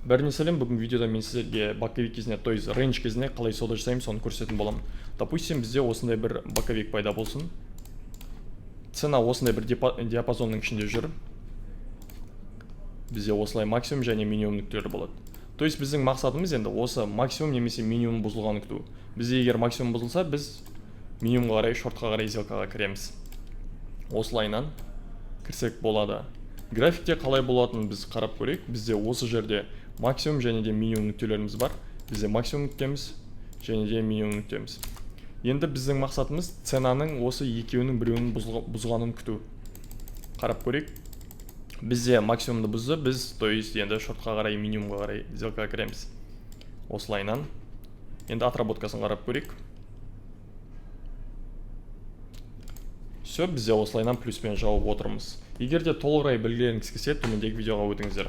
Бәріне сәлем, бүгін видеода мен сіздерге боковик кезіне, то есть range кезіне қалай сауда жасаймыз, соны көрсететін боламын. Допустим, бізде осындай бір боковик пайда болсын. Цена осындай бір диапазонның ішінде жүр. Бізде осылай максимум және минимум нүктелер болады. То есть біздің мақсатымыз енді осы максимум немесе минимум бұзылғанын күту. Бізде егер максимум бұзылса, біз минимумға қарай, шортқа қарай, сделкаға кіреміз. Осылайынан кірсек болады. Графикте қалай болатынын біз қарап көрейік. Бізде осы жерде максимум және де минимум нүктелеріміз бар. Бізде максимум нүктеміз және де минимум нүктеміз. Енді біздің мақсатымыз ценаның осы екеуінің біреуінің бұзғанын күту. Қарап көрейік. Бізде максимумды бұзды, біз то есть енді шортқа қарай, минимумға қарай сделкаға кіреміз. Осылайынан енді отработкасын қарап көрейік. Все, бізде осылайынан плюспен жауып отырмыз. Егер де толығырақ білгілеріңіз келсе, төмендегі видеоға өтіңіздер.